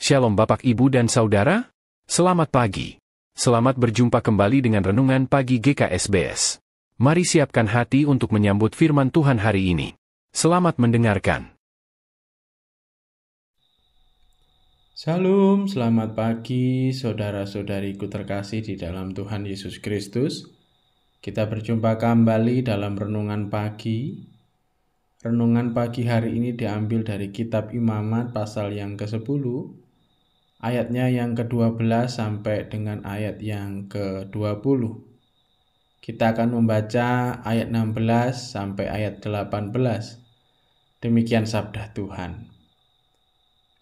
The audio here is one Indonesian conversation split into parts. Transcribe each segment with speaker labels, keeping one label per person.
Speaker 1: Shalom Bapak Ibu dan Saudara, selamat pagi. Selamat berjumpa kembali dengan Renungan Pagi GKSBS. Mari siapkan hati untuk menyambut firman Tuhan hari ini. Selamat mendengarkan.
Speaker 2: Shalom, selamat pagi saudara-saudariku terkasih di dalam Tuhan Yesus Kristus. Kita berjumpa kembali dalam Renungan Pagi. Renungan pagi hari ini diambil dari kitab Imamat pasal yang ke-10, ayatnya yang ke-12 sampai dengan ayat yang ke-20. Kita akan membaca ayat 16 sampai ayat 18. Demikian sabda Tuhan.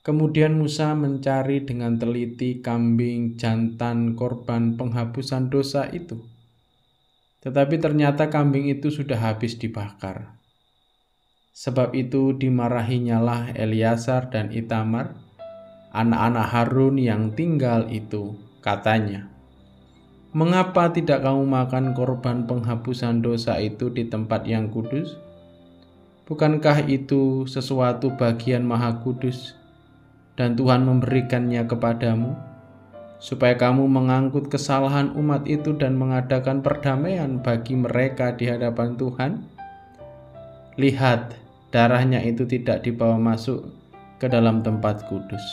Speaker 2: Kemudian Musa mencari dengan teliti kambing jantan korban penghapusan dosa itu. Tetapi ternyata kambing itu sudah habis dibakar. Sebab itu dimarahinyalah Eleazar dan Itamar, anak-anak Harun yang tinggal itu, katanya, "Mengapa tidak kamu makan korban penghapusan dosa itu di tempat yang kudus? Bukankah itu sesuatu bagian maha kudus, dan Tuhan memberikannya kepadamu, supaya kamu mengangkut kesalahan umat itu dan mengadakan perdamaian bagi mereka di hadapan Tuhan? Lihat, darahnya itu tidak dibawa masuk ke dalam tempat kudus.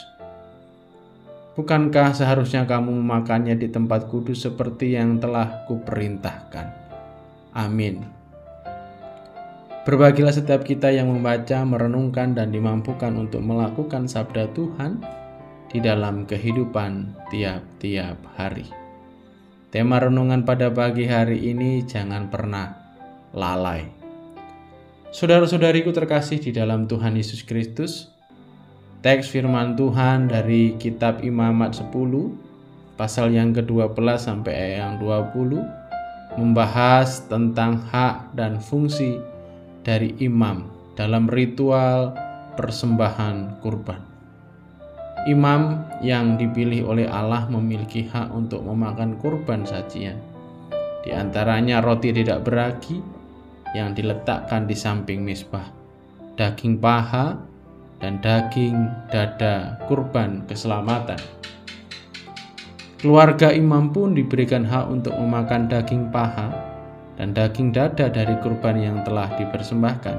Speaker 2: Bukankah seharusnya kamu memakannya di tempat kudus seperti yang telah kuperintahkan?" Amin. Berbahagialah setiap kita yang membaca, merenungkan, dan dimampukan untuk melakukan sabda Tuhan di dalam kehidupan tiap-tiap hari. Tema renungan pada pagi hari ini, jangan pernah lalai. Saudara-saudariku terkasih di dalam Tuhan Yesus Kristus, teks firman Tuhan dari kitab Imamat 10, pasal yang ke-12 sampai ayat yang 20, membahas tentang hak dan fungsi dari imam dalam ritual persembahan kurban. Imam yang dipilih oleh Allah memiliki hak untuk memakan kurban sajian. Di antaranya roti tidak beragi yang diletakkan di samping mezbah, daging paha, dan daging dada kurban keselamatan. Keluarga imam pun diberikan hak untuk memakan daging paha dan daging dada dari kurban yang telah dipersembahkan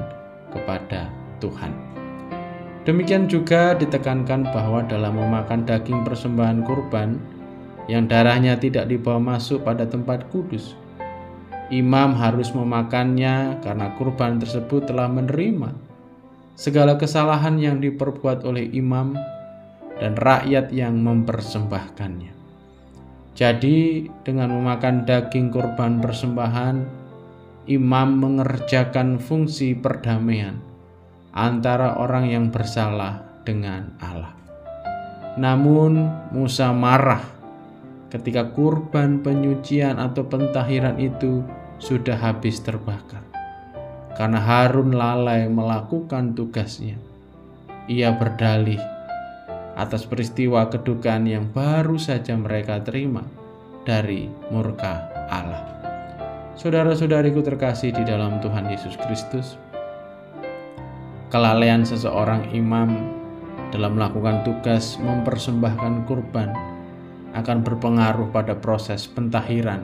Speaker 2: kepada Tuhan. Demikian juga ditekankan bahwa dalam memakan daging persembahan kurban yang darahnya tidak dibawa masuk pada tempat kudus, imam harus memakannya karena kurban tersebut telah menerima segala kesalahan yang diperbuat oleh imam dan rakyat yang mempersembahkannya. Jadi, dengan memakan daging kurban persembahan, imam mengerjakan fungsi perdamaian antara orang yang bersalah dengan Allah. Namun, Musa marah ketika kurban penyucian atau pentahiran itu sudah habis terbakar, karena Harun lalai melakukan tugasnya. Ia berdalih atas peristiwa kedukaan yang baru saja mereka terima dari murka Allah. Saudara-saudariku terkasih di dalam Tuhan Yesus Kristus, kelalaian seseorang imam dalam melakukan tugas mempersembahkan kurban akan berpengaruh pada proses pentahiran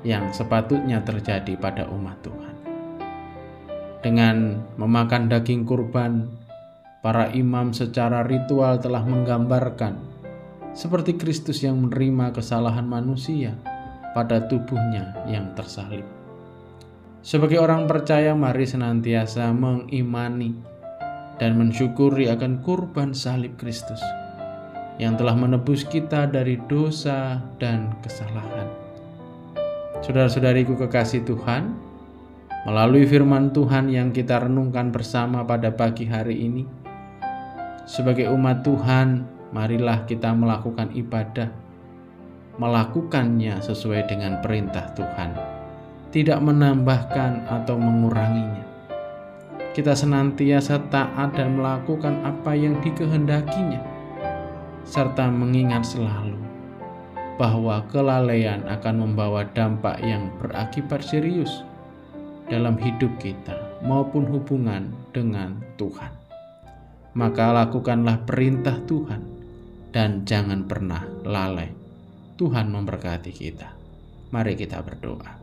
Speaker 2: yang sepatutnya terjadi pada umat Tuhan. Dengan memakan daging kurban, para imam secara ritual telah menggambarkan seperti Kristus yang menerima kesalahan manusia pada tubuhnya yang tersalib. Sebagai orang percaya, mari senantiasa mengimani dan mensyukuri akan kurban salib Kristus yang telah menebus kita dari dosa dan kesalahan. Saudara-saudariku kekasih Tuhan, melalui firman Tuhan yang kita renungkan bersama pada pagi hari ini, sebagai umat Tuhan, marilah kita melakukan ibadah, melakukannya sesuai dengan perintah Tuhan, tidak menambahkan atau menguranginya. Kita senantiasa taat dan melakukan apa yang dikehendakinya, serta mengingat selalu bahwa kelalaian akan membawa dampak yang berakibat serius dalam hidup kita maupun hubungan dengan Tuhan. Maka lakukanlah perintah Tuhan dan jangan pernah lalai. Tuhan memberkati kita. Mari kita berdoa.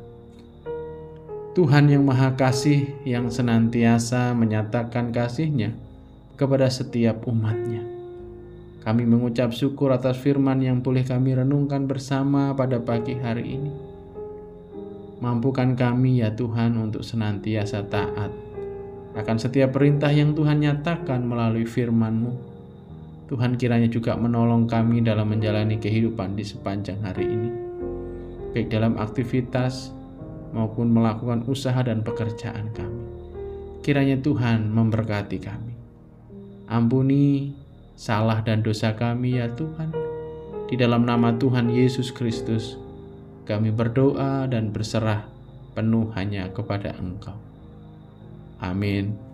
Speaker 2: Tuhan yang Maha Kasih, yang senantiasa menyatakan kasih-Nya kepada setiap umat-Nya, kami mengucap syukur atas firman yang boleh kami renungkan bersama pada pagi hari ini. Mampukan kami ya Tuhan untuk senantiasa taat akan setiap perintah yang Tuhan nyatakan melalui firman-Mu. Tuhan kiranya juga menolong kami dalam menjalani kehidupan di sepanjang hari ini, baik dalam aktivitas maupun melakukan usaha dan pekerjaan kami. Kiranya Tuhan memberkati kami. Ampuni salah dan dosa kami ya Tuhan. Di dalam nama Tuhan Yesus Kristus, kami berdoa dan berserah penuh hanya kepada Engkau. Amin.